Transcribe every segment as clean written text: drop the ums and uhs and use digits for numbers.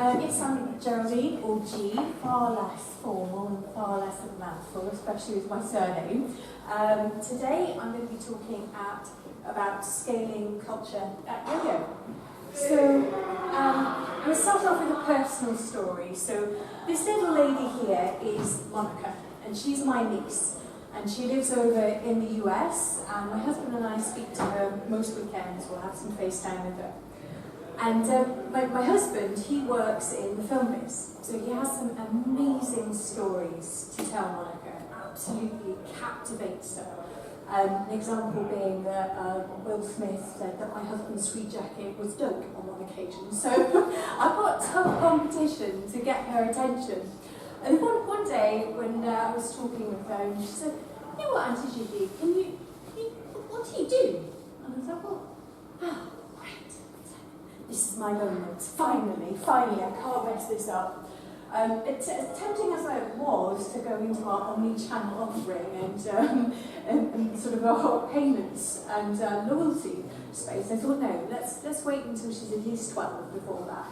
Yes, I'm Geraldine, or G, far less formal and far less of a mouthful, especially with my surname. Today I'm going to be talking about scaling culture at YoYo. So I'm going to start off with a personal story. So this little lady here is Monica, and she's my niece. And she lives over in the US, and my husband and I speak to her most weekends. We'll have some FaceTime with her. And my husband, he works in the film biz, so he has some amazing stories to tell Monica. Absolutely captivates her. An example being that Will Smith said that my husband's sweet jacket was dope on one occasion. So I've got tough competition to get her attention. And one day when I was talking with her, and she said, "You know what, Auntie Judy, what do you do?" And I was like, "Well, great. This is my moment. Finally, I can't mess this up." As tempting as I was to go into our omni-channel offering and sort of our payments and loyalty space, I thought, no, let's wait until she's at least 12 before that.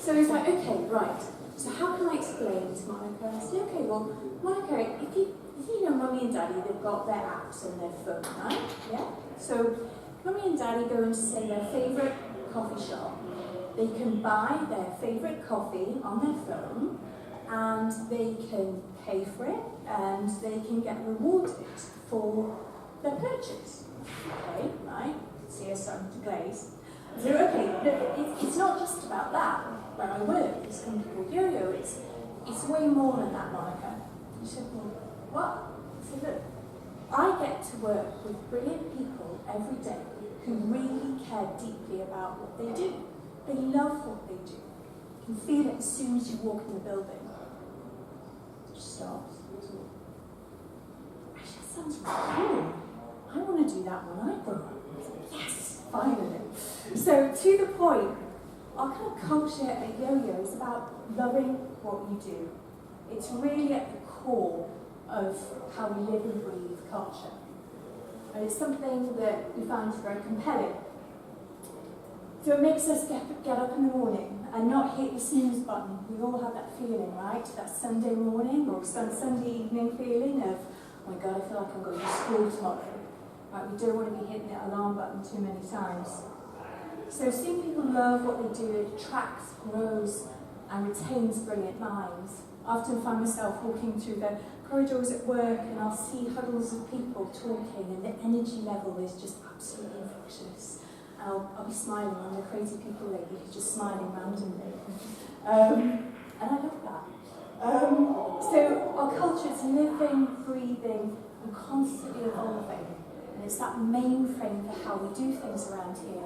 So it's like, okay, right. So how can I explain to Monica? I said, okay, well, Monica, if you know Mummy and Daddy, they've got their apps on their phone, right? Yeah? So Mummy and Daddy go into, say, their favourite coffee shop. They can buy their favourite coffee on their phone, and they can pay for it, and they can get rewarded for their purchase. Okay, right? See us starting to glaze. So, okay, it's not just about that. Where I work, this company called YoYo, it's way more than that, Monica. She said, well, what? I said, look, I get to work with brilliant people every day who really care deeply about what they do. They love what they do. You can feel it as soon as you walk in the building. She stops. Actually, that sounds really cool. I want to do that when I grow up. Yes, finally. So, to the point, our kind of culture at YoYo is about loving what you do. It's really at the core of how we live and breathe culture. And it's something that we find very compelling. So it makes us get up in the morning and not hit the snooze button. We all have that feeling, right? That Sunday morning or Sunday evening feeling of, oh my God, I feel like I'm going to school tomorrow. Right? We don't want to be hitting the alarm button too many times. So seeing people love what they do, it attracts, grows, and retains brilliant minds. I often find myself walking through the corridors at work, and I'll see huddles of people talking, and the energy level is just absolutely infectious. I'll be smiling. I'm the crazy people lady who's just smiling randomly. And I love that. So our culture is living, breathing, and constantly evolving. And it's that mainframe for how we do things around here.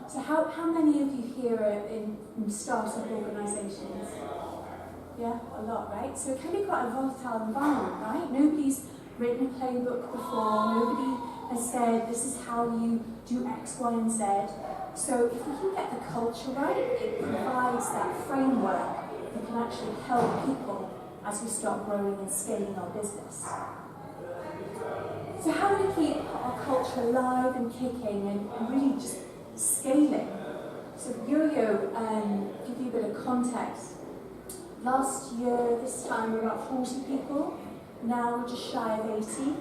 So how many of you here are in startup organisations? Yeah, a lot, right? So it can be quite a volatile environment, right? Nobody's written a playbook before. Nobody has said, this is how you do X, Y, and Z. So if we can get the culture right, it provides that framework that can actually help people as we start growing and scaling our business. So how do we keep our culture alive and kicking and really just scaling? So YoYo, give you a bit of context. Last year, this time, we were about 40 people. Now we're just shy of 80.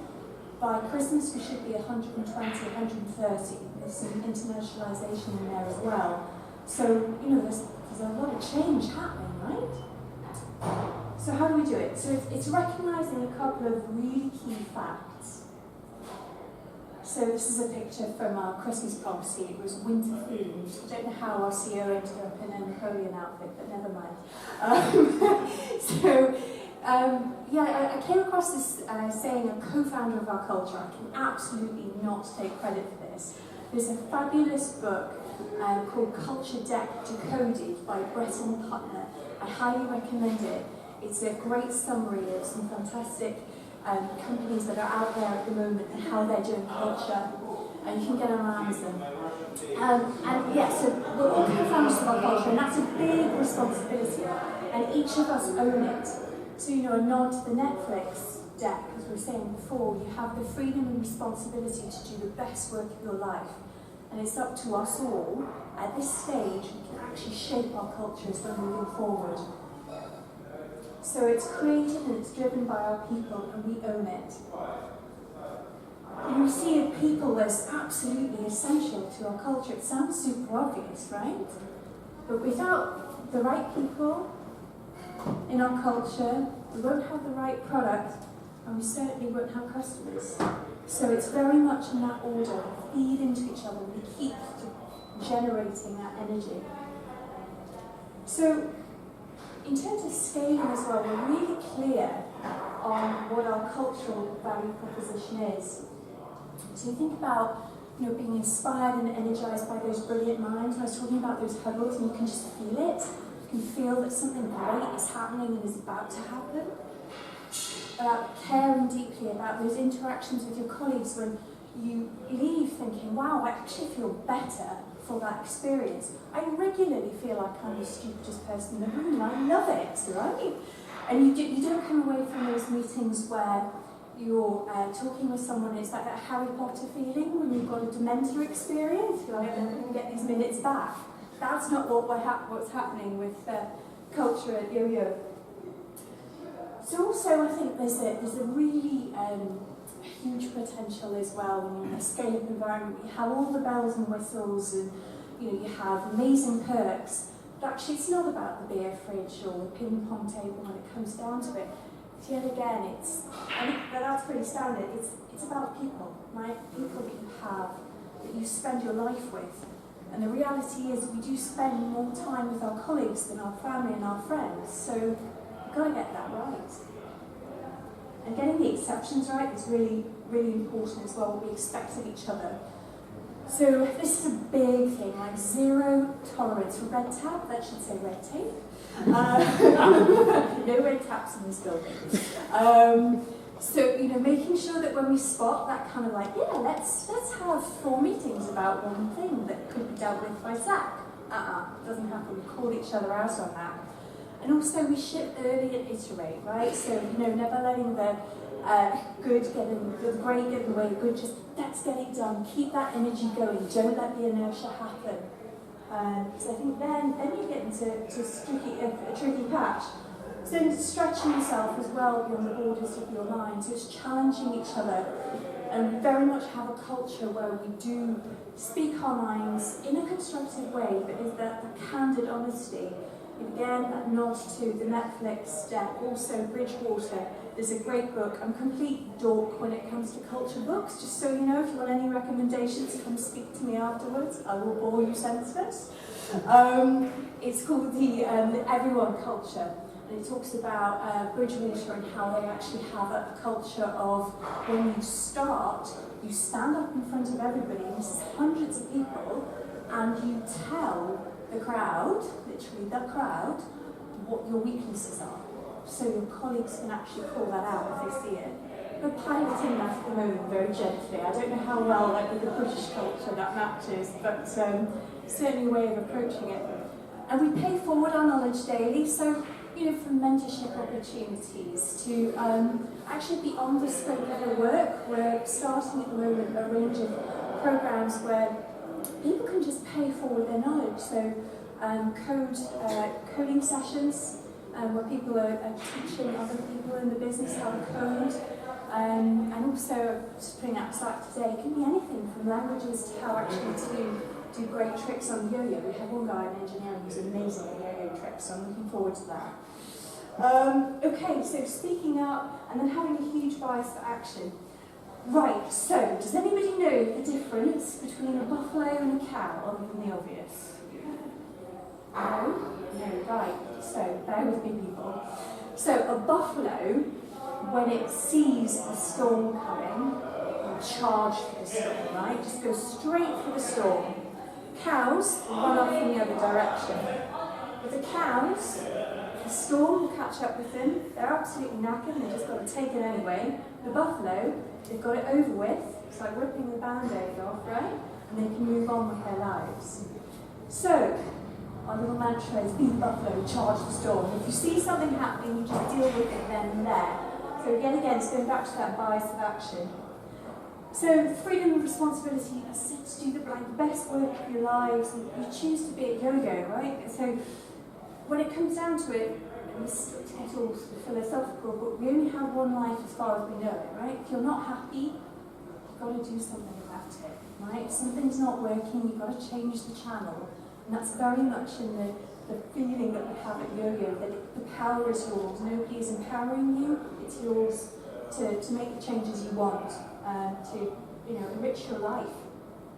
By Christmas, we should be 120, 130. There's some internationalization in there as well. So, you know, there's a lot of change happening, right? So how do we do it? So it's recognizing a couple of really key facts. So this is a picture from our Christmas policy. It was winter themed. I don't know how our CEO ended up in a Napoleon outfit, but never mind. I came across this saying, a co-founder of our culture. I can absolutely not take credit for this. There's a fabulous book called Culture Deck Decoded by Breton Putner. I highly recommend it. It's a great summary of some fantastic companies that are out there at the moment and how they're doing culture. And you can get it on Amazon. So we're all co-founders of our culture, and that's a big responsibility. And each of us own it. So, you know, a nod to the Netflix deck, as we were saying before, you have the freedom and responsibility to do the best work of your life. And it's up to us all, at this stage, we can actually shape our cultures when we move forward. So it's created and it's driven by our people, and we own it. And we see people as absolutely essential to our culture. It sounds super obvious, right? But without the right people in our culture, we won't have the right product, and we certainly won't have customers. So it's very much in that order. We feed into each other, we keep generating that energy. So in terms of scaling as well, we're really clear on what our cultural value proposition is. So you think about being inspired and energized by those brilliant minds. I was talking about those huddles, and you can just feel it. You can feel that something great is happening and is about to happen. About caring deeply about those interactions with your colleagues when you leave thinking, wow, I actually feel better for that experience. I regularly feel like I'm the stupidest person in the room, and I love it, right? And you don't come away from those meetings where you're talking with someone, it's like that Harry Potter feeling when you've got a Dementor experience, you're like, I'm going to get these minutes back. That's not what's happening with culture at YoYo. So also I think there's a really huge potential as well when you're in a scale-up environment. You have all the bells and whistles, and you have amazing perks, but actually it's not about the beer fridge or the ping pong table when it comes down to it. Yet again, that's pretty standard. It's about people, right? People that you have, that you spend your life with. And the reality is we do spend more time with our colleagues than our family and our friends. So you've got to get that right. And getting the exceptions right is really, really important as well, what we expect of each other. So this is a big thing, like zero tolerance for red tape. That should say red tape. No red taps in this building. So making sure that when we spot that kind of like, yeah, let's have 4 meetings about one thing that could be dealt with by Zach. Doesn't happen. We call each other out on that. And also we shift early and iterate, right? So never letting the great get in the way. Good, just let's get it done. Keep that energy going. Don't let the inertia happen. So I think then you get into a tricky patch. So it's stretching yourself as well beyond the borders of your line. So it's challenging each other, and very much have a culture where we do speak our minds in a constructive way, but is that the candid honesty. Again, that nod to the Netflix step, also Bridgewater. There's a great book. I'm a complete dork when it comes to culture books, just so you know, if you want any recommendations, come speak to me afterwards. I will bore you senseless. It's called the Everyone Culture, and it talks about Bridgewater and how they actually have a culture of when you start, you stand up in front of everybody, and this is hundreds of people, and you tell the crowd, literally the crowd, what your weaknesses are. So your colleagues can actually call that out if they see it. We're piloting that at the moment very gently. I don't know how well, like with the British culture, that matches, but certainly a way of approaching it. And we pay forward our knowledge daily, so from mentorship opportunities to actually beyond the scope of their work. We're starting at the moment a range of programs where people can just pay forward their knowledge. So coding sessions where people are teaching other people in the business how to code. And also, just putting out aside today, it can be anything from languages to how actually to do great tricks on yo-yo. We have one guy in engineering who's amazing at yo-yo tricks, so I'm looking forward to that. Okay, so speaking up and then having a huge bias for action. Right, so does anybody know the difference between a buffalo and a cow, other than the obvious? No? No, right. So, bear with me, people. So, a buffalo, when it sees a storm coming, will charge for the storm, right? Just go straight for the storm. Cows run off in the other direction. With the cows, the storm will catch up with them. They're absolutely knackered and they've just got to take it anyway. The buffalo, they've got it over with. It's like ripping the band-aid off, right? And they can move on with their lives. So, our little mantra is be the buffalo, charge the storm. If you see something happening, you just deal with it then and there. So again, it's going back to that bias of action. So freedom and responsibility, as I said, to do the best work of your lives, and you choose to be a yo-yo, right? So when it comes down to it, and this is to get all sort of philosophical, but we only have one life as far as we know it, right? If you're not happy, you've got to do something about it, right? If something's not working, you've got to change the channel. And that's very much in the feeling that we have at YoYo, that the power is yours. Nobody is empowering you, it's yours to make the changes you want, to enrich your life,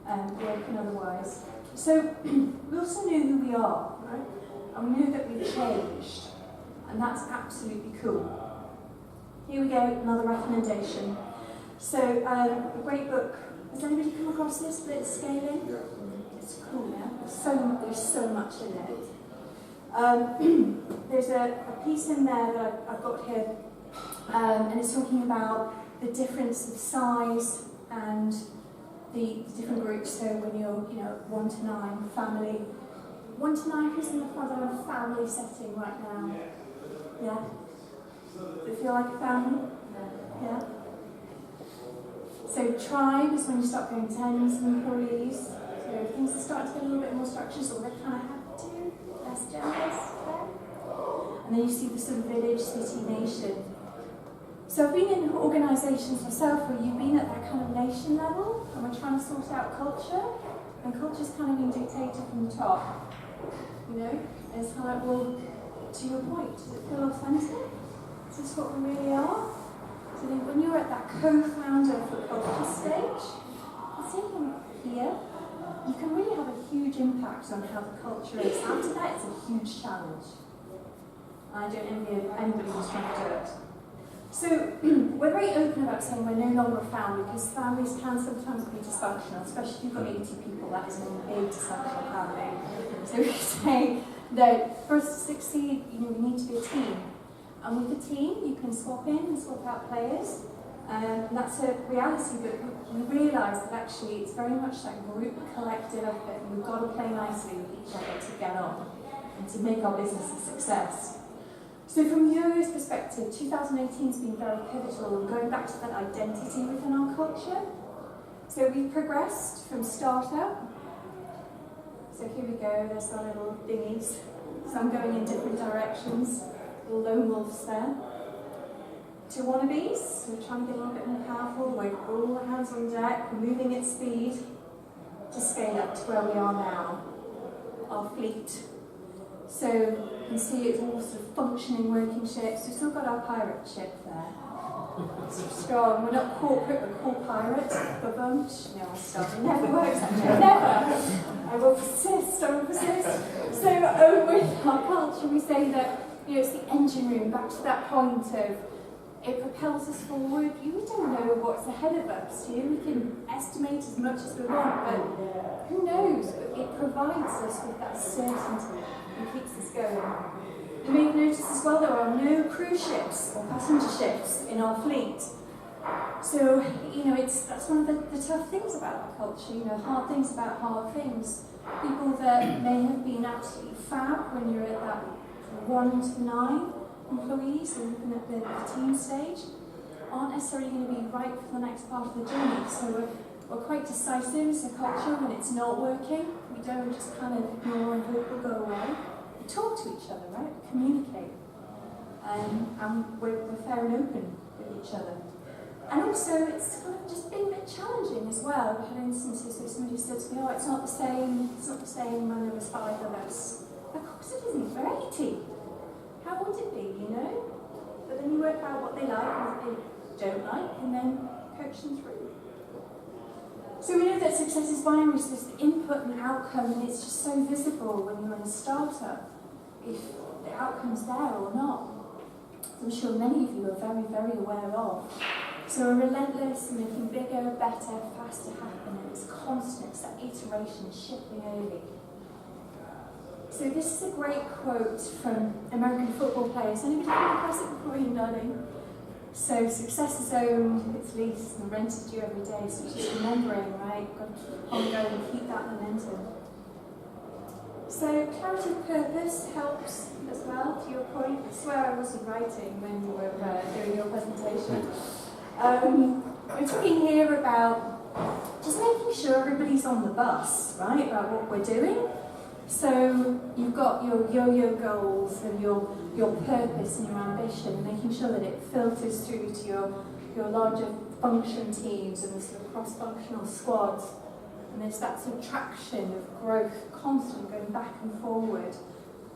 work and otherwise. So we also know who we are, right? And we know that we've changed, and that's absolutely cool. Here we go, another recommendation. So a great book. Has anybody come across this? Blitzscaling? Yeah. It's cool, yeah? There's so much in it. There's a piece in there that I've got here, and it's talking about the difference of size and the different groups. So when you're, 1 to 9, family. 1 to 9, who's in the front of a family setting right now? Yeah? Does it feel like a family? Yeah? So tribe is when you start going tens of employees. So things are starting to get a little bit more structured, so they kind of have to, less generous there. And then you see the sort of village, city, nation. So I've been in organisations myself where you've been at that kind of nation level, and we're trying to sort out culture, and culture's kind of being dictated from the top. And it's kind of like, well, to your point, does it feel authentic? Is this what we really are? So then when you're at that co-founder for culture stage, it's even here, you can really have a huge impact on how the culture is. After that, it's a huge challenge. I don't envy anybody who's trying to do it. So we're very open about saying we're no longer a family, because families can sometimes be dysfunctional, especially if you've got 80 people, that is a big dysfunctional family. So we say that for us to succeed, we need to be a team. And with a team, you can swap in and swap out players. And that's a reality, but we realise that actually it's very much that group collective effort, and we've got to play nicely with each other to get on and to make our business a success. So from YoYo's perspective, 2018 has been very pivotal, and going back to that identity within our culture. So we've progressed from startup. So here we go, there's our little dinghies. Some going in different directions, little lone wolves there. To wannabes, we're trying to get a little bit more powerful, we're all hands on deck, we're moving at speed to scale up to where we are now, our fleet. So you can see it's all sort of functioning, working ships. We've still got our pirate ship there. It's strong. We're not corporate, we're called pirate. Ba-bum. No, I'll stop. It never works actually. Never. I will persist. So with our culture, we say that it's the engine room, back to that point of it propels us forward. You don't know what's ahead of us. We can estimate as much as we want, but who knows? But it provides us with that certainty and keeps us going. You may have noticed as well there are no cruise ships or passenger ships in our fleet. So, that's one of the tough things about our culture, hard things about hard things. People that may have been absolutely fab when you're at that 1 to 9 employees, or even at the team stage, aren't necessarily going to be right for the next part of the journey. So we're quite decisive as a culture when it's not working. We don't just kind of ignore and hope it'll go away. We talk to each other, right? We communicate. And we're fair and open with each other. And also, it's kind of just been a bit challenging as well. We've had instances where somebody said to me, it's not the same when there was 5 of us. Of course it isn't, we're 80. How would it be, But then you work out what they like and what they don't like, and then coach them through. So we know that success is binary, so there's the input and outcome, and it's just so visible when you're in a startup, if the outcome's there or not. I'm sure many of you are very, very aware of. So we're relentless, making bigger, better, faster happen, and it's constant, it's that iteration, shipping early. So this is a great quote from American football players. Anybody come across it before, Ian Darling? So success is owned, it's leased and rented to you every day. So just remembering, right? You've got to keep on going and keep that momentum. So clarity of purpose helps as well, to your point. I swear I wasn't writing when you were doing your presentation. we're talking here about just making sure everybody's on the bus, right, about what we're doing. So you've got your yo-yo goals and your purpose and your ambition, making sure that it filters through to your larger function teams and the sort of cross-functional squads. And there's that sort of traction of growth, constant going back and forward.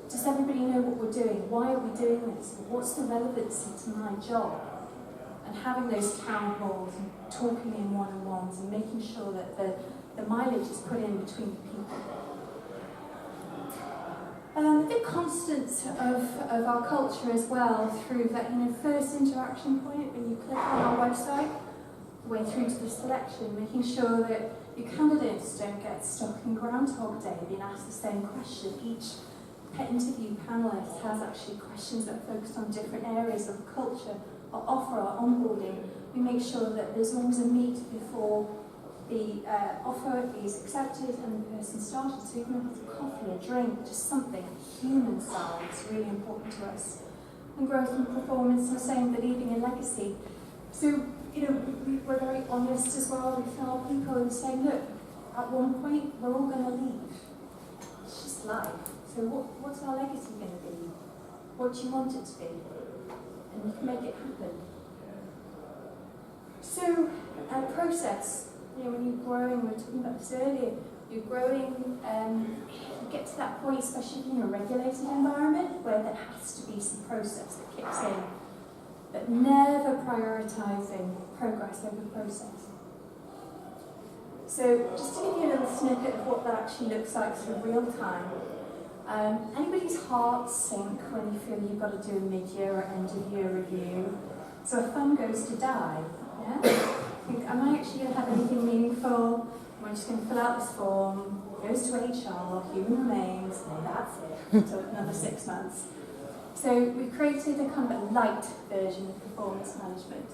Does everybody know what we're doing? Why are we doing this? What's the relevancy to my job? And having those town halls and talking in one-on-ones and making sure that the mileage is put in between people. The constant of our culture as well through that first interaction point when you click on our website, the way through to the selection, making sure that your candidates don't get stuck in Groundhog Day being asked the same question. Each interview panelist has actually questions that are focused on different areas of culture, our offer, our onboarding. We make sure that there's always a meet before the offer is accepted and the person started. So even if it's a coffee, a drink, just something, human side is really important to us. And growth and performance, and the same, but leaving a legacy. So, we're very honest as well with our people and saying, look, at one point, we're all going to leave. It's just life. So what's our legacy going to be? What do you want it to be? And you can make it happen. So, process. When you're growing, we were talking about this earlier, you're growing, you get to that point, especially in a regulated environment, where there has to be some process that kicks in, but never prioritising progress over process. So just to give you a little snippet of what that actually looks like sort of real time, anybody's heart sink when you feel you've got to do a mid-year or end-of-year review, so a fund goes to die, yeah? Am I actually going to have anything meaningful? Am I just going to fill out this form, goes to HR, human remains, and that's it, so another 6 months. So we've created a kind of a light version of performance management,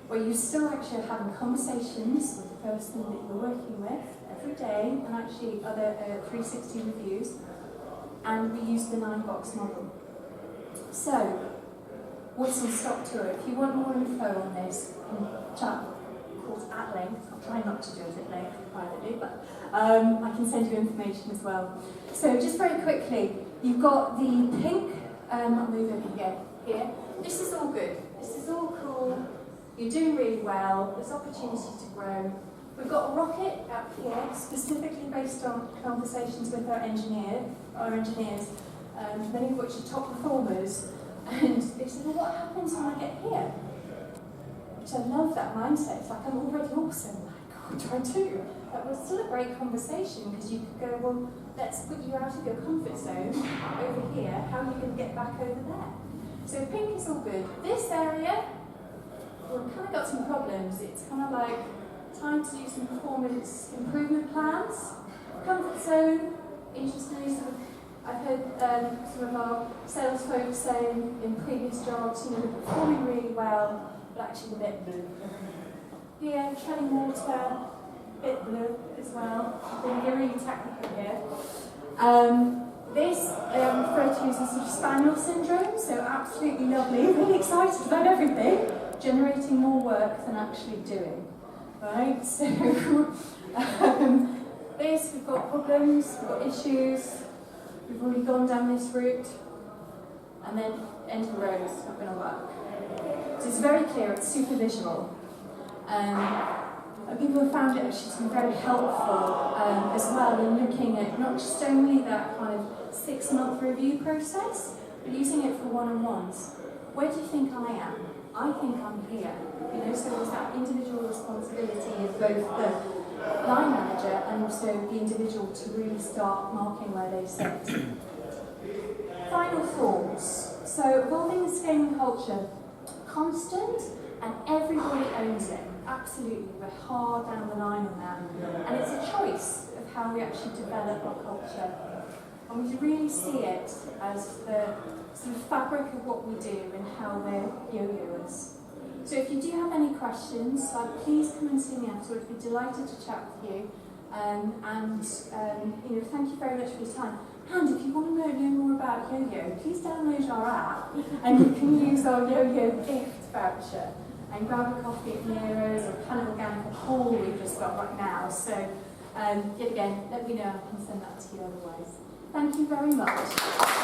where you still actually are having conversations with the person that you're working with every day, and actually other 360 reviews, and we use the 9-box model. So, what's in stock tour? If you want more info on this, chat at length. I'll try not to do it at length privately, but I can send you information as well. So just very quickly, you've got the pink, I'll move over here. This is all good. This is all cool. You're doing really well. There's opportunity to grow. We've got a rocket up here, specifically based on conversations with our engineers, many of which are top performers. And they said, well, what happens when I get here? Which I love that mindset. It's like, I'm already awesome. Like, what do I do? That was still a great conversation, because you could go, well, let's put you out of your comfort zone over here. How are you going to get back over there? So pink is all good. This area, we've kind of got some problems. It's kind of like time to do some performance improvement plans. Comfort zone, interestingly, I've heard some of our sales folks saying in previous jobs, they're performing really well, but actually a bit blue. Yeah, treading water, a bit blue as well. I'm going to get really technical here. This I refer to as a sort of spaniel syndrome, so absolutely lovely, really excited about everything, generating more work than actually doing. Right, so this, we've got problems, we've got issues, we've already gone down this route, and then end of the road is not going to work. So it's very clear, it's super visual. And people have found it actually to be very helpful as well in looking at not just only that kind of 6-month review process, but using it for one-on-ones. Where do you think I am? I think I'm here. So there's that individual responsibility of both the line manager and also the individual to really start marking where they sit. Final thoughts. So evolving the scaling culture, constant, and everybody owns it. Absolutely, we're hard down the line on that. And it's a choice of how we actually develop our culture. And we really see it as the sort of fabric of what we do and how we're yo-yoers. So if you do have any questions, please come and see me afterwards. I'd be delighted to chat with you. Thank you very much for your time. And if you want to know more about YoYo, please download our app and you can use our YoYo gift voucher. and grab a coffee at Nero's or kind of organic haul we've just got right now. So yet again, let me know, I can send that to you otherwise. Thank you very much.